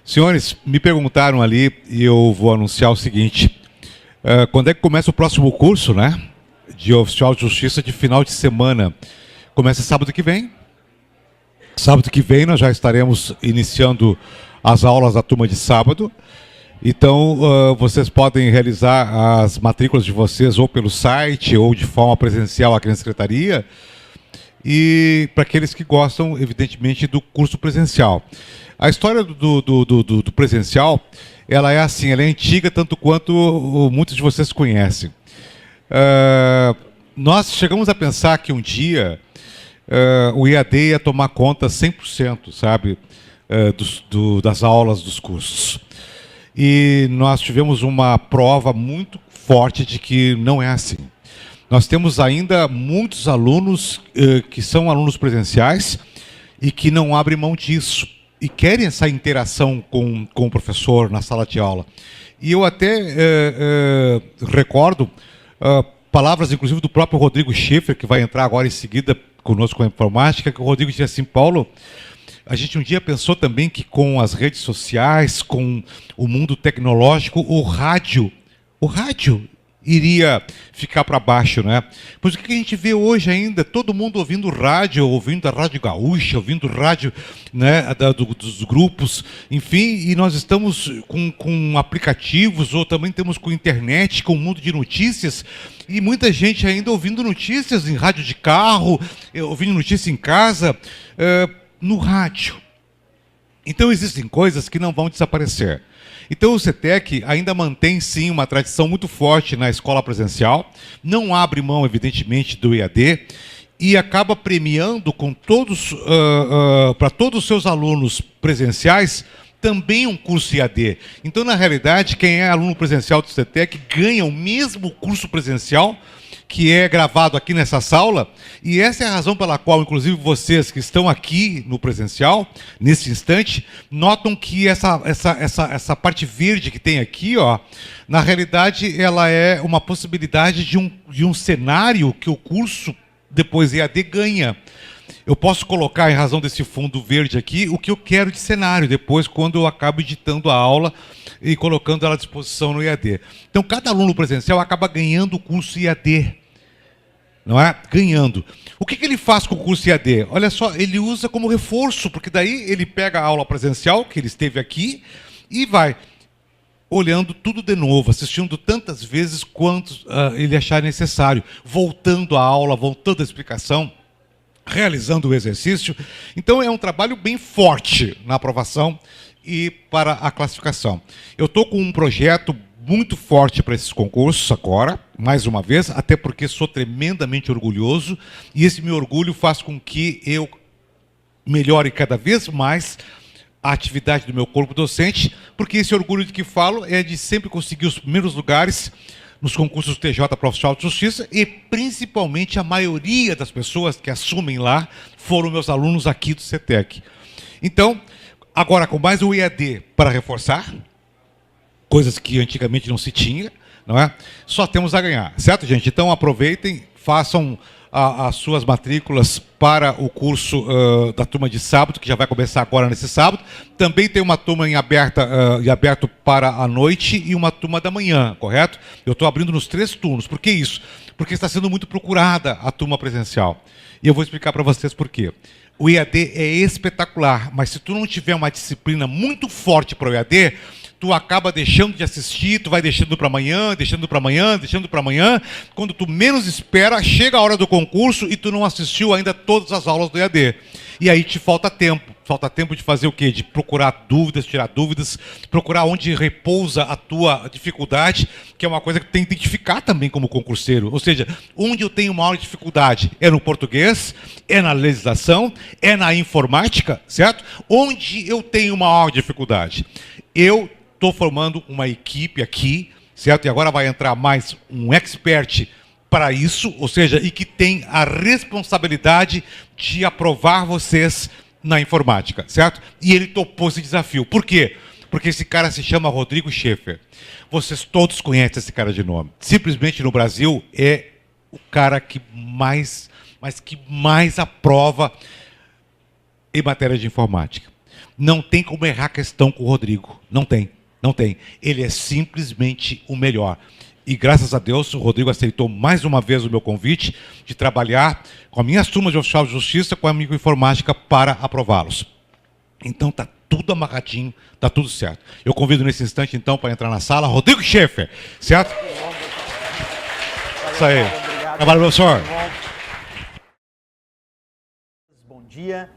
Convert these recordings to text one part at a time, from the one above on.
Senhores, me perguntaram ali e eu vou anunciar o seguinte. Quando é que começa o próximo curso, né? De oficial de justiça de final de semana. Começa sábado que vem. Sábado que vem nós já estaremos iniciando as aulas da turma de sábado. Então, vocês podem realizar as matrículas de vocês ou pelo site ou de forma presencial aqui na secretaria. E para aqueles que gostam, evidentemente, do curso presencial. A história do presencial, ela é assim, ela é antiga tanto quanto muitos de vocês conhecem. Nós chegamos a pensar que um dia o EAD ia tomar conta 100%, sabe, das aulas dos cursos. E nós tivemos uma prova muito forte de que não é assim. Nós temos ainda muitos alunos que são alunos presenciais e que não abrem mão disso. E querem essa interação com o professor na sala de aula. E eu até recordo palavras, inclusive, do próprio Rodrigo Schiffer, que vai entrar agora em seguida conosco com a informática, que o Rodrigo disse assim: Paulo, a gente um dia pensou também que com as redes sociais, com o mundo tecnológico, o rádio iria ficar para baixo, né? Pois o que a gente vê hoje ainda? Todo mundo ouvindo rádio, ouvindo a Rádio Gaúcha, ouvindo rádio, né, dos grupos, enfim, e nós estamos com aplicativos, ou também temos com internet, com o mundo de notícias, e muita gente ainda ouvindo notícias em rádio de carro, ouvindo notícias em casa, no rádio. Então existem coisas que não vão desaparecer. Então o CETEC ainda mantém, sim, uma tradição muito forte na escola presencial, não abre mão, evidentemente, do EAD, e acaba premiando com todos, para todos os seus alunos presenciais, também um curso EAD. Então, na realidade, quem é aluno presencial do CETEC ganha o mesmo curso presencial, que é gravado aqui nessa sala, e essa é a razão pela qual, inclusive, vocês que estão aqui no presencial, nesse instante, notam que essa parte verde que tem aqui, ó, na realidade, ela é uma possibilidade de um cenário que o curso, depois EAD, ganha. Eu posso colocar, em razão desse fundo verde aqui, o que eu quero de cenário, depois, quando eu acabo editando a aula e colocando ela à disposição no EAD. Então, cada aluno presencial acaba ganhando o curso EAD. Não é? Ganhando. O que ele faz com o curso EAD? Olha só, ele usa como reforço, porque daí ele pega a aula presencial, que ele esteve aqui, e vai olhando tudo de novo, assistindo tantas vezes quanto ele achar necessário, voltando à aula, voltando à explicação, realizando o exercício. Então é um trabalho bem forte na aprovação e para a classificação. Eu estou com um projeto muito forte para esses concursos agora, mais uma vez, até porque sou tremendamente orgulhoso, e esse meu orgulho faz com que eu melhore cada vez mais a atividade do meu corpo docente, porque esse orgulho de que falo é de sempre conseguir os primeiros lugares nos concursos do TJ para oficial de justiça, e principalmente a maioria das pessoas que assumem lá foram meus alunos aqui do CETEC. Então, agora com mais o EAD para reforçar, coisas que antigamente não se tinha, não é? Só temos a ganhar, certo, gente? Então aproveitem, façam as suas matrículas para o curso da turma de sábado, que já vai começar agora nesse sábado. Também tem uma turma em aberto para a noite e uma turma da manhã, correto? Eu estou abrindo nos 3 turnos. Por que isso? Porque está sendo muito procurada a turma presencial. E eu vou explicar para vocês por quê. O EAD é espetacular, mas se tu não tiver uma disciplina muito forte para o EAD, tu acaba deixando de assistir, tu vai deixando para amanhã, deixando para amanhã, deixando para amanhã. Quando tu menos espera, chega a hora do concurso e tu não assistiu ainda todas as aulas do EAD. E aí te falta tempo. Falta tempo de fazer o quê? De procurar dúvidas, tirar dúvidas, procurar onde repousa a tua dificuldade, que é uma coisa que tu tem que identificar também como concurseiro. Ou seja, onde eu tenho maior dificuldade? É no português, é na legislação, é na informática, certo? Onde eu tenho maior dificuldade? Eu estou formando uma equipe aqui, certo? E agora vai entrar mais um expert para isso, ou seja, e que tem a responsabilidade de aprovar vocês na informática, certo? E ele topou esse desafio. Por quê? Porque esse cara se chama Rodrigo Schiffer. Vocês todos conhecem esse cara de nome. Simplesmente no Brasil é o cara que mais mas que mais aprova em matéria de informática. Não tem como errar a questão com o Rodrigo. Não tem. Não tem. Ele é simplesmente o melhor. E graças a Deus, o Rodrigo aceitou mais uma vez o meu convite de trabalhar com a minha turma de oficial de justiça, com a microinformática, para aprová-los. Então está tudo amarradinho, está tudo certo. Eu convido nesse instante, então, para entrar na sala, Rodrigo Schaefer, certo? Isso aí. Trabalho, professor. Bom dia.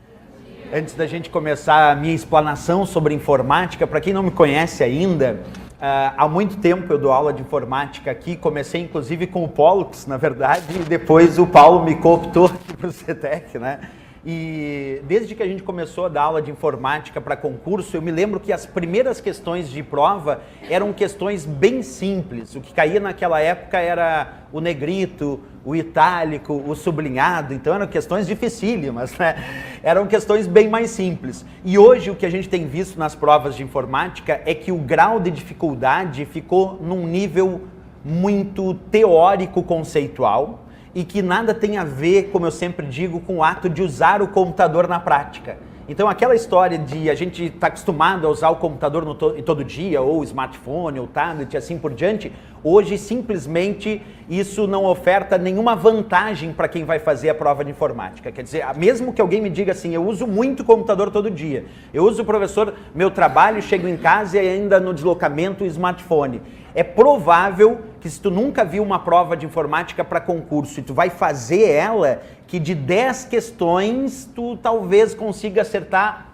Antes da gente começar a minha explanação sobre informática, para quem não me conhece ainda, há muito tempo eu dou aula de informática aqui, comecei inclusive com o Pollux, na verdade, e depois o Paulo me cooptou aqui para o CETEC, né? E desde que a gente começou a dar aula de informática para concurso, eu me lembro que as primeiras questões de prova eram questões bem simples. O que caía naquela época era o negrito, o itálico, o sublinhado, então eram questões dificílimas, né? Eram questões bem mais simples. E hoje o que a gente tem visto nas provas de informática é que o grau de dificuldade ficou num nível muito teórico-conceitual, e que nada tem a ver, como eu sempre digo, com o ato de usar o computador na prática. Então aquela história de a gente estar acostumado a usar o computador todo dia, ou smartphone, ou tablet, e assim por diante, hoje simplesmente isso não oferta nenhuma vantagem para quem vai fazer a prova de informática. Quer dizer, mesmo que alguém me diga assim, eu uso muito o computador todo dia, eu uso, professor, meu trabalho, chego em casa e ainda no deslocamento o smartphone. É provável que se tu nunca viu uma prova de informática para concurso e tu vai fazer ela, que de 10 questões tu talvez consiga acertar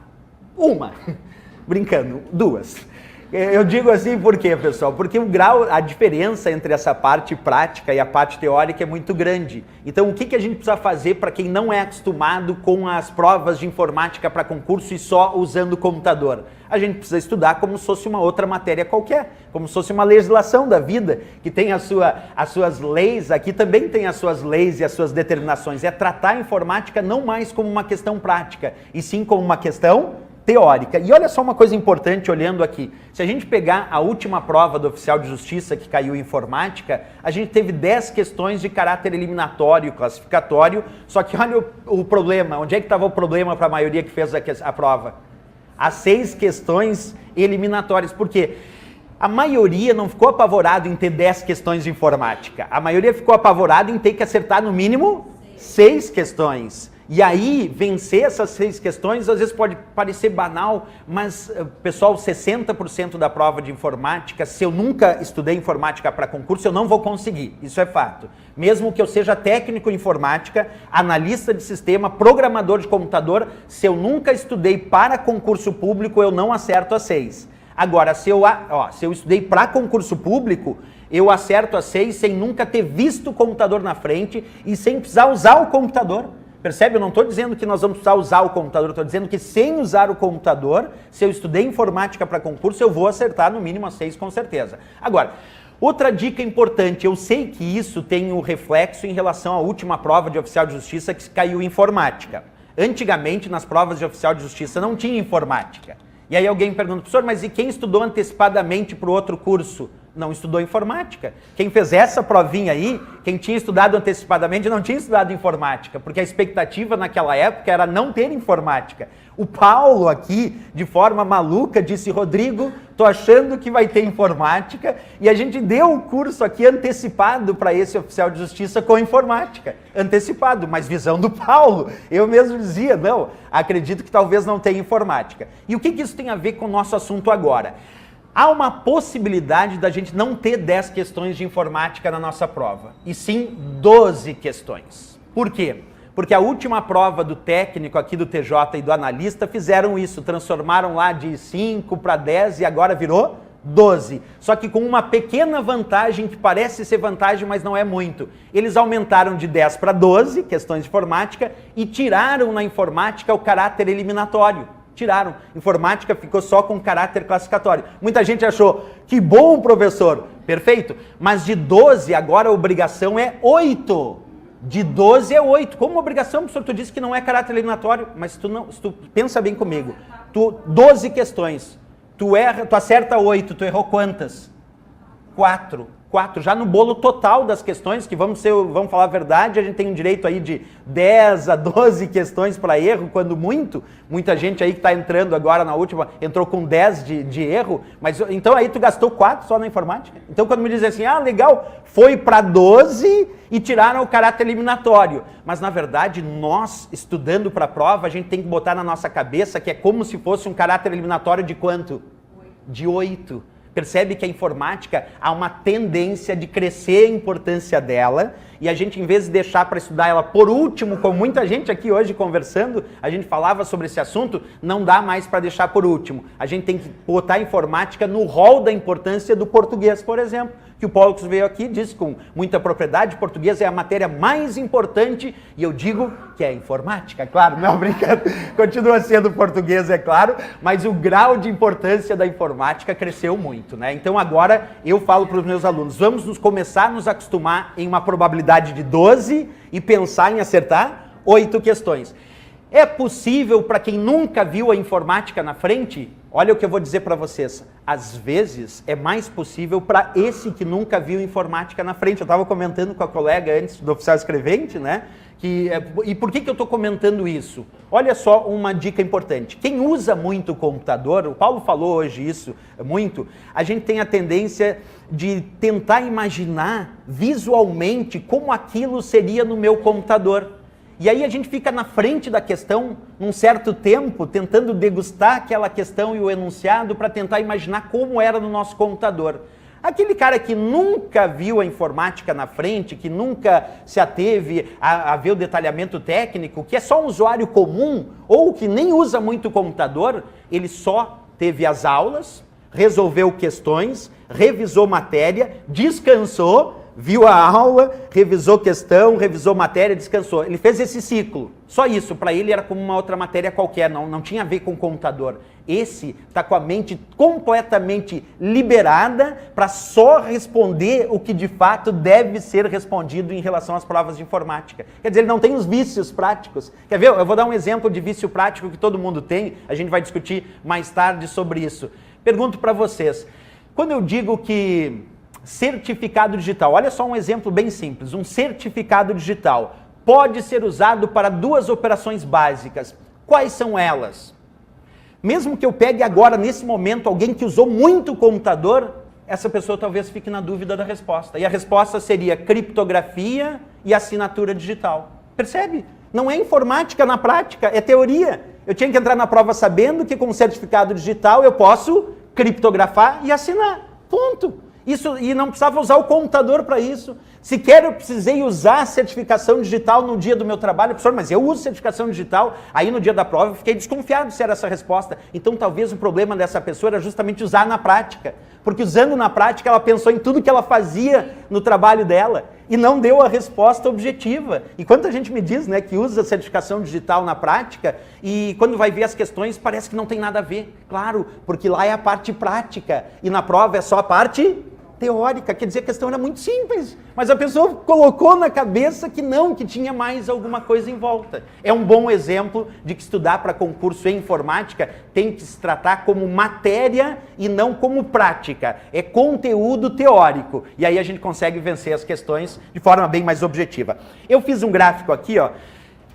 uma. Brincando, 2. Eu digo assim por quê, pessoal? Porque a diferença entre essa parte prática e a parte teórica é muito grande. Então, o que a gente precisa fazer para quem não é acostumado com as provas de informática para concurso e só usando o computador? A gente precisa estudar como se fosse uma outra matéria qualquer, como se fosse uma legislação da vida, que tem as suas leis, aqui também tem as suas leis e as suas determinações. É tratar a informática não mais como uma questão prática, e sim como uma questão teórica. E olha só uma coisa importante olhando aqui. Se a gente pegar a última prova do oficial de justiça que caiu em informática, a gente teve 10 questões de caráter eliminatório, classificatório, só que olha o problema. Onde é que estava o problema para a maioria que fez a prova? As 6 questões eliminatórias. Por quê? A maioria não ficou apavorado em ter 10 questões de informática. A maioria ficou apavorado em ter que acertar no mínimo 6 questões. E aí, vencer essas 6 questões, às vezes pode parecer banal, mas, pessoal, 60% da prova de informática, se eu nunca estudei informática para concurso, eu não vou conseguir. Isso é fato. Mesmo que eu seja técnico em informática, analista de sistema, programador de computador, se eu nunca estudei para concurso público, eu não acerto as 6. Agora, se eu estudei para concurso público, eu acerto as 6 sem nunca ter visto o computador na frente e sem precisar usar o computador. Percebe? Eu não estou dizendo que nós vamos precisar usar o computador, eu estou dizendo que sem usar o computador, se eu estudei informática para concurso, eu vou acertar no mínimo as 6 com certeza. Agora, outra dica importante, eu sei que isso tem um reflexo em relação à última prova de oficial de justiça que caiu em informática. Antigamente, nas provas de oficial de justiça, não tinha informática. E aí alguém pergunta, professor, mas e quem estudou antecipadamente para o outro curso? Não estudou informática. Quem fez essa provinha aí, quem tinha estudado antecipadamente, não tinha estudado informática, porque a expectativa naquela época era não ter informática. O Paulo aqui, de forma maluca, disse, Rodrigo, tô achando que vai ter informática, e a gente deu o curso aqui antecipado para esse oficial de justiça com informática. Antecipado, mas visão do Paulo. Eu mesmo dizia, não, acredito que talvez não tenha informática. E o que isso tem a ver com o nosso assunto agora? Há uma possibilidade da gente não ter 10 questões de informática na nossa prova, e sim 12 questões. Por quê? Porque a última prova do técnico aqui do TJ e do analista fizeram isso, transformaram lá de 5 para 10 e agora virou 12. Só que com uma pequena vantagem, que parece ser vantagem, mas não é muito. Eles aumentaram de 10 para 12 questões de informática e tiraram na informática o caráter eliminatório. Tiraram. Informática ficou só com caráter classificatório. Muita gente achou, que bom, professor. Perfeito. Mas de 12, agora a obrigação é 8. De 12 é 8. Como obrigação, professor? Tu disse que não é caráter eliminatório, mas se tu pensa bem comigo. 12 questões. Tu acerta 8, tu errou quantas? 4. 4, já no bolo total das questões, que vamos falar a verdade, a gente tem um direito aí de 10 a 12 questões para erro, quando muita gente aí que está entrando agora na última, entrou com 10 de erro, mas então aí tu gastou 4 só na informática? Então quando me dizem assim, legal, foi para 12 e tiraram o caráter eliminatório, mas na verdade nós, estudando para a prova, a gente tem que botar na nossa cabeça que é como se fosse um caráter eliminatório de quanto? 8. De 8. Percebe que a informática há uma tendência de crescer a importância dela e a gente, em vez de deixar para estudar ela por último, como muita gente aqui hoje conversando, a gente falava sobre esse assunto, não dá mais para deixar por último. A gente tem que botar a informática no rol da importância do português, por exemplo, que o Pollux veio aqui e disse com muita propriedade, português é a matéria mais importante e eu digo que é a informática, claro, não brincando, continua sendo português, é claro, mas o grau de importância da informática cresceu muito, né? Então agora eu falo para os meus alunos, vamos começar a nos acostumar em uma probabilidade de 12 e pensar em acertar 8 questões. É possível para quem nunca viu a informática na frente? Olha o que eu vou dizer para vocês. Às vezes é mais possível para esse que nunca viu informática na frente. Eu estava comentando com a colega antes do oficial escrevente, né? E por que eu estou comentando isso? Olha só uma dica importante. Quem usa muito o computador, o Paulo falou hoje isso muito, a gente tem a tendência de tentar imaginar visualmente como aquilo seria no meu computador. E aí a gente fica na frente da questão, num certo tempo, tentando degustar aquela questão e o enunciado para tentar imaginar como era no nosso computador. Aquele cara que nunca viu a informática na frente, que nunca se ateve a ver o detalhamento técnico, que é só um usuário comum, ou que nem usa muito o computador, ele só teve as aulas, resolveu questões, revisou matéria, descansou, viu a aula, revisou questão, revisou matéria, descansou. Ele fez esse ciclo. Só isso. Para ele era como uma outra matéria qualquer, não tinha a ver com o computador. Esse está com a mente completamente liberada para só responder o que de fato deve ser respondido em relação às provas de informática. Quer dizer, ele não tem os vícios práticos. Quer ver? Eu vou dar um exemplo de vício prático que todo mundo tem. A gente vai discutir mais tarde sobre isso. Pergunto para vocês. Quando eu digo que certificado digital, olha só um exemplo bem simples. Um certificado digital pode ser usado para 2 operações básicas. Quais são elas? Mesmo que eu pegue agora, nesse momento, alguém que usou muito o computador, essa pessoa talvez fique na dúvida da resposta. E a resposta seria criptografia e assinatura digital. Percebe? Não é informática na prática, é teoria. Eu tinha que entrar na prova sabendo que com certificado digital eu posso criptografar e assinar. Ponto. Isso, e não precisava usar o computador para isso. Sequer eu precisei usar a certificação digital no dia do meu trabalho. Professor, mas eu uso certificação digital. Aí no dia da prova eu fiquei desconfiado se era essa a resposta. Então talvez o problema dessa pessoa era justamente usar na prática. Porque usando na prática ela pensou em tudo que ela fazia no trabalho dela e não deu a resposta objetiva. E quanta gente me diz, né, que usa a certificação digital na prática e quando vai ver as questões parece que não tem nada a ver. Claro, porque lá é a parte prática e na prova é só a parte teórica, quer dizer, a questão era muito simples, mas a pessoa colocou na cabeça que não, que tinha mais alguma coisa em volta. É um bom exemplo de que estudar para concurso em informática tem que se tratar como matéria e não como prática. É conteúdo teórico. E aí a gente consegue vencer as questões de forma bem mais objetiva. Eu fiz um gráfico aqui, ó.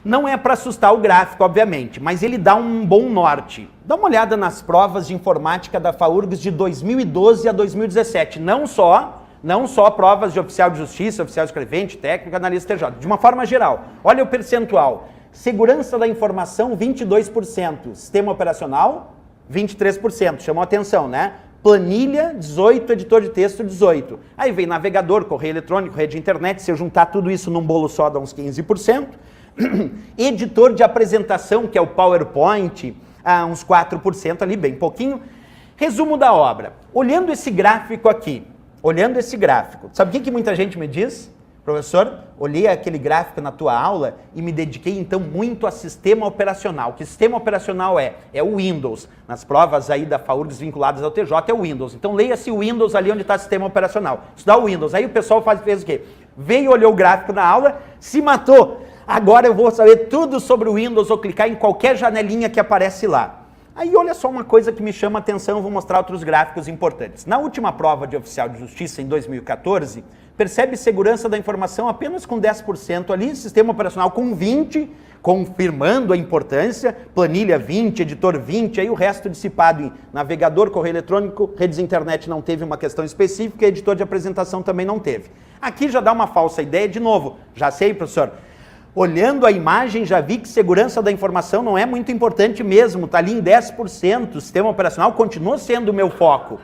Não é para assustar o gráfico, obviamente, mas ele dá um bom norte. Dá uma olhada nas provas de informática da FAURGS de 2012 a 2017. Não só provas de oficial de justiça, oficial escrevente, técnico, analista TJ. De uma forma geral. Olha o percentual. Segurança da informação, 22%. Sistema operacional, 23%. Chamou atenção, né? Planilha, 18%. Editor de texto, 18%. Aí vem navegador, correio eletrônico, rede de internet. Se eu juntar tudo isso num bolo só, dá uns 15%. Editor de apresentação, que é o PowerPoint, uns 4% ali, bem pouquinho. Resumo da obra. Olhando esse gráfico aqui, sabe o que muita gente me diz? Professor, olhei aquele gráfico na tua aula e me dediquei então muito a sistema operacional. Que sistema operacional é? É o Windows. Nas provas aí da FAURGS vinculadas ao TJ é o Windows. Então leia-se o Windows ali onde está o sistema operacional. Estudar o Windows. Aí o pessoal fez o quê? Veio, olhou o gráfico na aula, se matou. Agora eu vou saber tudo sobre o Windows ou clicar em qualquer janelinha que aparece lá. Aí olha só uma coisa que me chama a atenção, eu vou mostrar outros gráficos importantes. Na última prova de oficial de justiça, em 2014, percebe segurança da informação apenas com 10% ali, sistema operacional com 20%, confirmando a importância, planilha 20%, editor 20%, aí o resto dissipado em navegador, correio eletrônico, redes de internet não teve uma questão específica, editor de apresentação também não teve. Aqui já dá uma falsa ideia, de novo, já sei, professor, olhando a imagem, já vi que segurança da informação não é muito importante mesmo, está ali em 10%, o sistema operacional continua sendo o meu foco.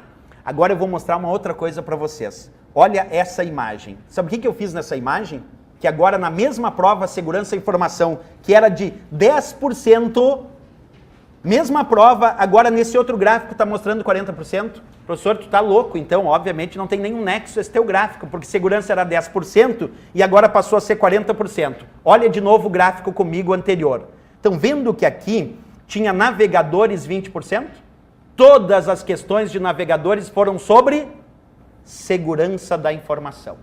Agora eu vou mostrar uma outra coisa para vocês. Olha essa imagem. Sabe o que eu fiz nessa imagem? Que agora na mesma prova, segurança da informação, que era de 10%, mesma prova, agora nesse outro gráfico está mostrando 40%. Professor, tu está louco, então obviamente não tem nenhum nexo esse teu gráfico, porque segurança era 10% e agora passou a ser 40%. Olha de novo o gráfico comigo anterior. Estão vendo que aqui tinha navegadores 20%? Todas as questões de navegadores foram sobre segurança da informação.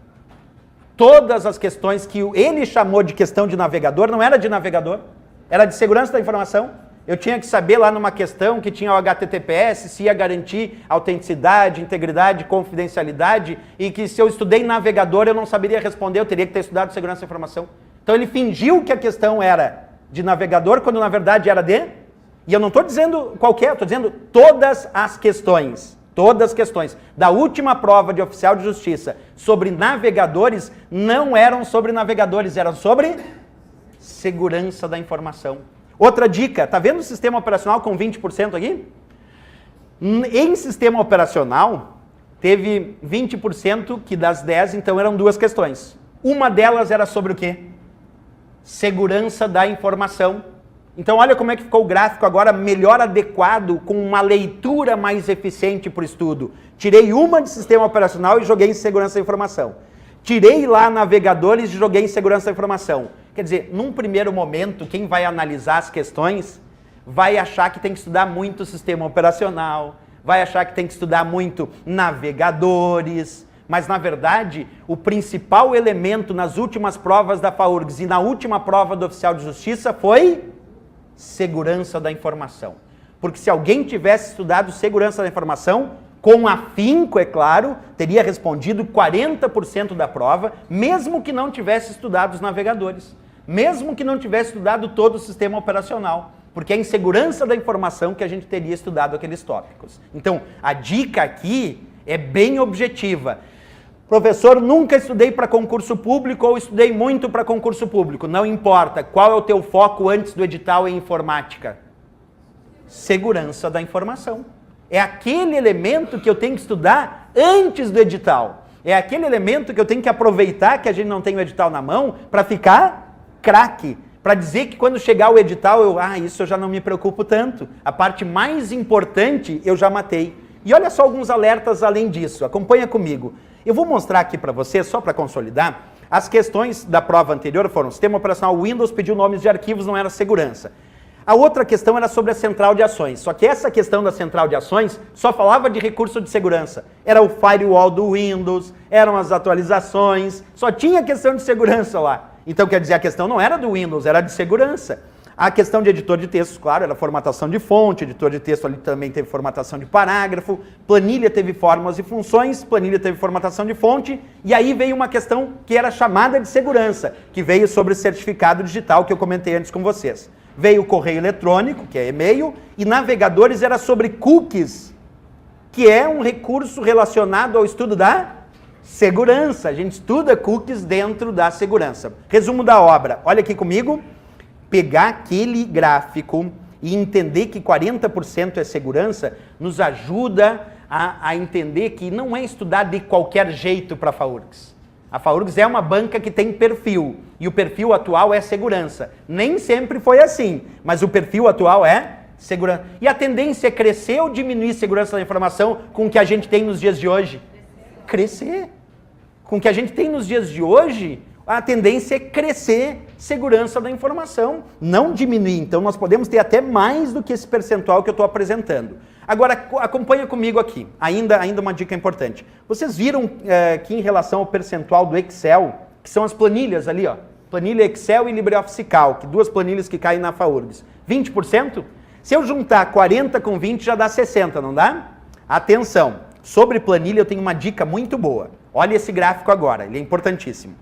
Todas as questões que ele chamou de questão de navegador, não era de navegador, era de segurança da informação. Eu tinha que saber lá numa questão que tinha o HTTPS, se ia garantir autenticidade, integridade, confidencialidade, e que se eu estudei navegador eu não saberia responder, eu teria que ter estudado segurança da informação. Então ele fingiu que a questão era de navegador, quando na verdade era de... E eu não estou dizendo qualquer, estou dizendo todas as questões. Todas as questões da última prova de oficial de justiça sobre navegadores não eram sobre navegadores, eram sobre segurança da informação. Outra dica, tá vendo o sistema operacional com 20% aqui? Em sistema operacional, teve 20% que das 10, então eram duas questões. Uma delas era sobre o quê? Segurança da informação. Então olha como é que ficou o gráfico agora melhor adequado, com uma leitura mais eficiente para o estudo. Tirei uma de sistema operacional e joguei em segurança da informação. Tirei lá navegadores e joguei em segurança da informação. Quer dizer, num primeiro momento, quem vai analisar as questões vai achar que tem que estudar muito sistema operacional, vai achar que tem que estudar muito navegadores, mas na verdade o principal elemento nas últimas provas da FAURGS e na última prova do oficial de justiça foi segurança da informação. Porque se alguém tivesse estudado segurança da informação, com afinco, é claro, teria respondido 40% da prova, mesmo que não tivesse estudado os navegadores, mesmo que não tivesse estudado todo o sistema operacional, porque é em segurança da informação que a gente teria estudado aqueles tópicos. Então, a dica aqui é bem objetiva. Professor, nunca estudei para concurso público ou estudei muito para concurso público. Não importa. Qual é o teu foco antes do edital em informática? Segurança da informação. É aquele elemento que eu tenho que estudar antes do edital. É aquele elemento que eu tenho que aproveitar que a gente não tem o edital na mão para ficar craque. Para dizer que quando chegar o edital, isso eu já não me preocupo tanto. A parte mais importante eu já matei. E olha só alguns alertas além disso. Acompanha comigo. Eu vou mostrar aqui para você, só para consolidar, as questões da prova anterior foram: sistema operacional Windows pediu nomes de arquivos, não era segurança. A outra questão era sobre a central de ações, só que essa questão da central de ações só falava de recurso de segurança. Era o firewall do Windows, eram as atualizações, só tinha questão de segurança lá. Então quer dizer, a questão não era do Windows, era de segurança. A questão de editor de textos, claro, era formatação de fonte, editor de texto ali também teve formatação de parágrafo, planilha teve fórmulas e funções, planilha teve formatação de fonte, e aí veio uma questão que era chamada de segurança, que veio sobre o certificado digital que eu comentei antes com vocês. Veio o correio eletrônico, que é e-mail, e navegadores era sobre cookies, que é um recurso relacionado ao estudo da segurança. A gente estuda cookies dentro da segurança. Resumo da obra, olha aqui comigo. Pegar aquele gráfico e entender que 40% é segurança, nos ajuda a entender que não é estudar de qualquer jeito para a FAURGS. A FAURGS é uma banca que tem perfil, e o perfil atual é segurança. Nem sempre foi assim, mas o perfil atual é segurança. E a tendência é crescer ou diminuir segurança da informação com o que a gente tem nos dias de hoje? Crescer. Com o que a gente tem nos dias de hoje, a tendência é crescer segurança da informação, não diminuir. Então nós podemos ter até mais do que esse percentual que eu estou apresentando. Agora, acompanha comigo aqui, ainda uma dica importante. Vocês viram que em relação ao percentual do Excel, que são as planilhas ali, ó, planilha Excel e LibreOffice Calc, duas planilhas que caem na FAURGS, 20%? Se eu juntar 40 com 20 já dá 60, não dá? Atenção, sobre planilha eu tenho uma dica muito boa. Olha esse gráfico agora, ele é importantíssimo.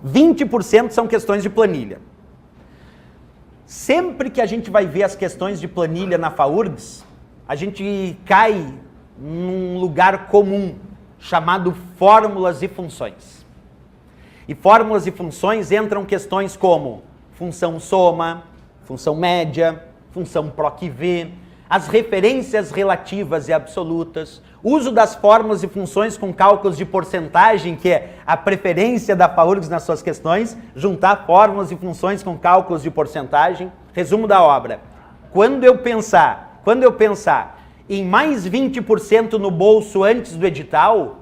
20% são questões de planilha. Sempre que a gente vai ver as questões de planilha na FAURGS, a gente cai num lugar comum, chamado fórmulas e funções. E fórmulas e funções entram questões como função soma, função média, função PROC-V, as referências relativas e absolutas, uso das fórmulas e funções com cálculos de porcentagem, que é a preferência da FAURGS nas suas questões, juntar fórmulas e funções com cálculos de porcentagem. Resumo da obra. Quando eu pensar em mais 20% no bolso antes do edital,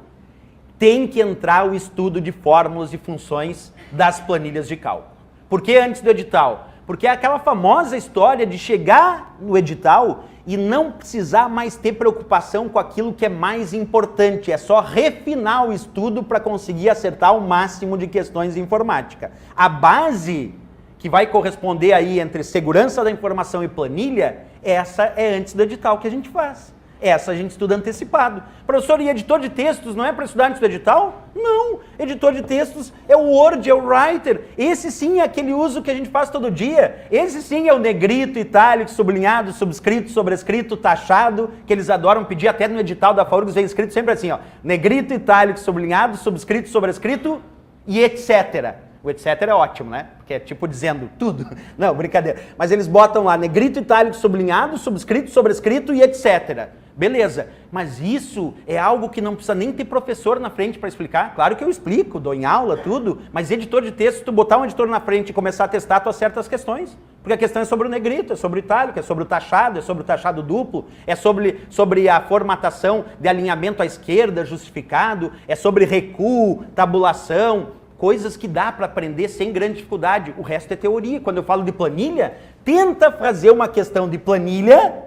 tem que entrar o estudo de fórmulas e funções das planilhas de cálculo. Por que antes do edital? Porque é aquela famosa história de chegar no edital e não precisar mais ter preocupação com aquilo que é mais importante. É só refinar o estudo para conseguir acertar o máximo de questões de informática. A base que vai corresponder aí entre segurança da informação e planilha, essa é antes do edital que a gente faz. Essa a gente estuda antecipado. Professor, e editor de textos não é para estudar antes do edital? Não, editor de textos é o Word, é o Writer. Esse sim é aquele uso que a gente faz todo dia. Esse sim é o negrito, itálico, sublinhado, subscrito, sobrescrito, taxado, que eles adoram pedir até no edital da FAURGS, vem escrito sempre assim, ó, negrito, itálico, sublinhado, subscrito, sobrescrito e etc. O etc é ótimo, né? Porque é tipo dizendo tudo. Não, brincadeira. Mas eles botam lá negrito, itálico, sublinhado, subscrito, sobrescrito e etc. Beleza. Mas isso é algo que não precisa nem ter professor na frente para explicar. Claro que eu explico, dou em aula, tudo. Mas editor de texto, se tu botar um editor na frente e começar a testar, tu acerta as questões. Porque a questão é sobre o negrito, é sobre o itálico, é sobre o taxado duplo, é sobre a formatação de alinhamento à esquerda justificado, é sobre recuo, tabulação. Coisas que dá para aprender sem grande dificuldade. O resto é teoria. Quando eu falo de planilha, tenta fazer uma questão de planilha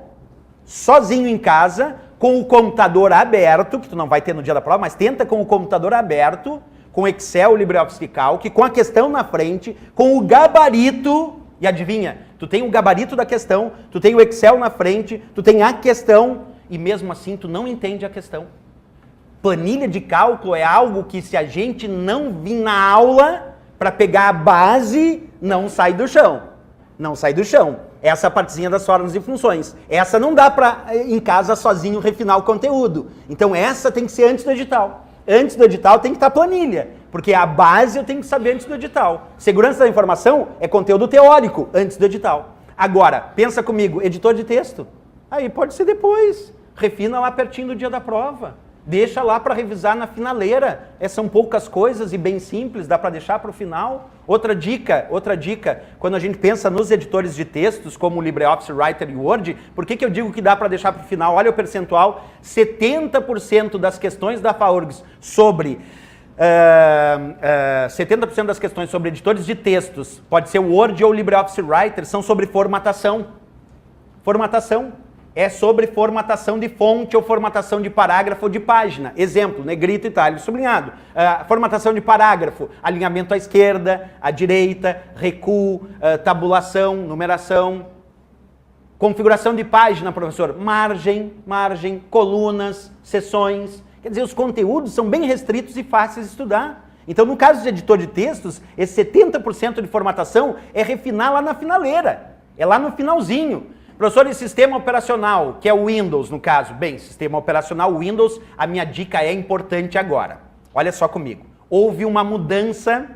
sozinho em casa, com o computador aberto, que tu não vai ter no dia da prova, mas tenta com o computador aberto, com Excel, LibreOffice Calc, com a questão na frente, com o gabarito, e adivinha, tu tem o gabarito da questão, tu tem o Excel na frente, tu tem a questão, e mesmo assim tu não entende a questão. Planilha de cálculo é algo que se a gente não vir na aula para pegar a base, não sai do chão. Não sai do chão. Essa partezinha das fórmulas e funções. Essa não dá para, em casa, sozinho, refinar o conteúdo. Então essa tem que ser antes do edital. Antes do edital tem que estar planilha, porque a base eu tenho que saber antes do edital. Segurança da informação é conteúdo teórico antes do edital. Agora, pensa comigo, editor de texto. Aí pode ser depois. Refina lá pertinho do dia da prova. Deixa lá para revisar na finaleira. São poucas coisas e bem simples, dá para deixar para o final. Outra dica, quando a gente pensa nos editores de textos, como o LibreOffice Writer e Word, por que eu digo que dá para deixar para o final? Olha o percentual, 70% das questões da FAURGS sobre... 70% das questões sobre editores de textos, pode ser o Word ou o LibreOffice Writer, são sobre formatação. Formatação. É sobre formatação de fonte ou formatação de parágrafo ou de página. Exemplo, negrito, itálico, sublinhado. Formatação de parágrafo, alinhamento à esquerda, à direita, recuo, tabulação, numeração. Configuração de página, professor, margem, colunas, seções. Quer dizer, os conteúdos são bem restritos e fáceis de estudar. Então, no caso de editor de textos, esse 70% de formatação é refinar lá na finaleira. É lá no finalzinho. Professor, e sistema operacional, que é o Windows, no caso. Bem, sistema operacional Windows, a minha dica é importante agora. Olha só comigo. Houve uma mudança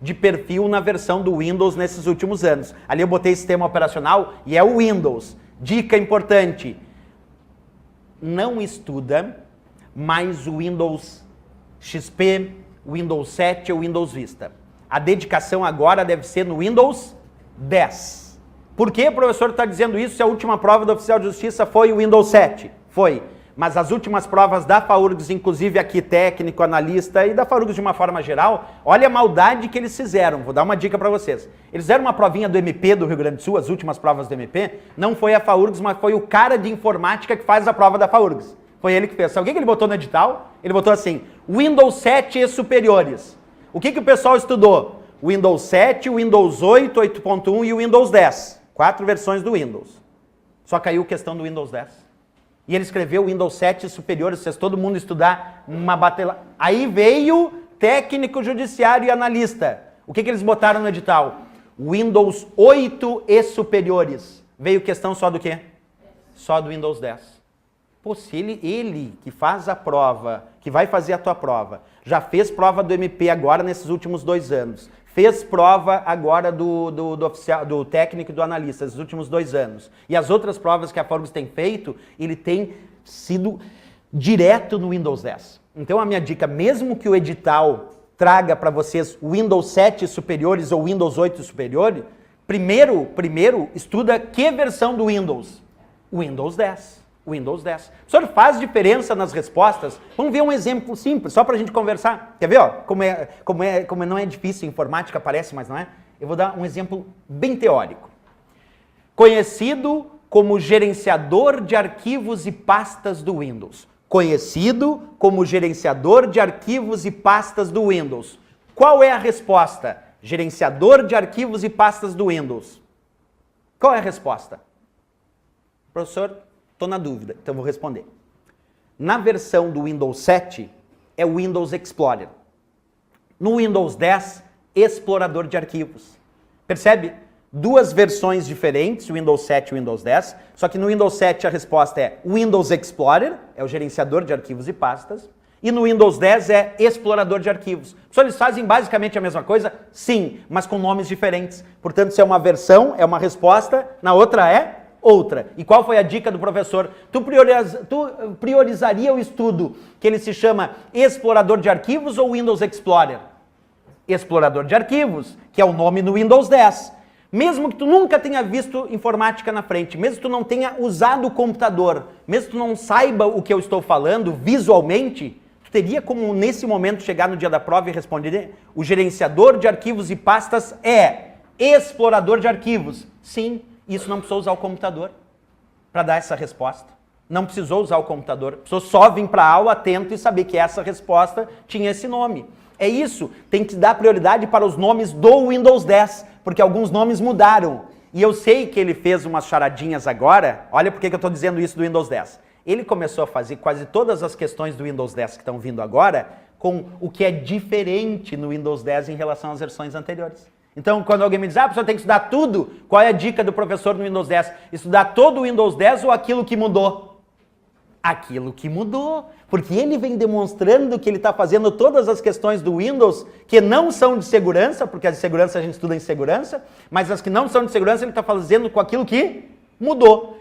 de perfil na versão do Windows nesses últimos anos. Ali eu botei sistema operacional e é o Windows. Dica importante. Não estuda mais o Windows XP, Windows 7 ou Windows Vista. A dedicação agora deve ser no Windows 10. Por que o professor está dizendo isso se a última prova do Oficial de Justiça foi o Windows 7? Foi. Mas as últimas provas da FAURGS, inclusive aqui técnico, analista e da FAURGS de uma forma geral, olha a maldade que eles fizeram. Vou dar uma dica para vocês. Eles fizeram uma provinha do MP do Rio Grande do Sul, as últimas provas do MP. Não foi a FAURGS, mas foi o cara de informática que faz a prova da FAURGS. Foi ele que fez. Sabe o que ele botou no edital? Ele botou assim, Windows 7 e superiores. O que o pessoal estudou? Windows 7, Windows 8, 8.1 e o Windows 10. 4 versões do Windows. Só caiu questão do Windows 10. E ele escreveu Windows 7 superiores, se todo mundo estudar uma batalha. Aí veio técnico judiciário e analista. O que eles botaram no edital? Windows 8 e superiores. Veio questão só do quê? Só do Windows 10. Pô, se ele que faz a prova, que vai fazer a tua prova, já fez prova do MP agora nesses últimos 2 anos, fez prova agora do técnico e do analista nesses últimos 2 anos, e as outras provas que a Forgus tem feito, ele tem sido direto no Windows 10. Então a minha dica, mesmo que o edital traga para vocês Windows 7 superiores ou Windows 8 superior, primeiro estuda que versão do Windows? Windows 10. Windows 10. Professor, faz diferença nas respostas? Vamos ver um exemplo simples, só para a gente conversar. Quer ver, ó, como não é difícil, informática parece, mas não é? Eu vou dar um exemplo bem teórico. Conhecido como gerenciador de arquivos e pastas do Windows. Conhecido como gerenciador de arquivos e pastas do Windows. Qual é a resposta? Gerenciador de arquivos e pastas do Windows. Qual é a resposta? Professor, estou na dúvida, então vou responder. Na versão do Windows 7, é o Windows Explorer. No Windows 10, explorador de arquivos. Percebe? 2 versões diferentes, Windows 7 e Windows 10, só que no Windows 7 a resposta é Windows Explorer, é o gerenciador de arquivos e pastas, e no Windows 10 é explorador de arquivos. Só eles fazem basicamente a mesma coisa? Sim, mas com nomes diferentes. Portanto, se é uma versão, é uma resposta, na outra é outra. E qual foi a dica do professor? Tu priorizaria o estudo que ele se chama explorador de arquivos ou Windows Explorer? Explorador de arquivos, que é o nome no Windows 10. Mesmo que tu nunca tenha visto informática na frente, mesmo que tu não tenha usado o computador, mesmo que tu não saiba o que eu estou falando visualmente, tu teria como nesse momento chegar no dia da prova e responder: o gerenciador de arquivos e pastas é explorador de arquivos. Sim. Isso não precisou usar o computador para dar essa resposta. Não precisou usar o computador. Precisou só vir para a aula atento e saber que essa resposta tinha esse nome. É isso. Tem que dar prioridade para os nomes do Windows 10, porque alguns nomes mudaram. E eu sei que ele fez umas charadinhas agora. Olha por que eu estou dizendo isso do Windows 10. Ele começou a fazer quase todas as questões do Windows 10 que estão vindo agora com o que é diferente no Windows 10 em relação às versões anteriores. Então, quando alguém me diz, professor, tem que estudar tudo, qual é a dica do professor no Windows 10? Estudar todo o Windows 10 ou aquilo que mudou? Aquilo que mudou, porque ele vem demonstrando que ele está fazendo todas as questões do Windows que não são de segurança, porque as de segurança a gente estuda em segurança, mas as que não são de segurança ele está fazendo com aquilo que mudou.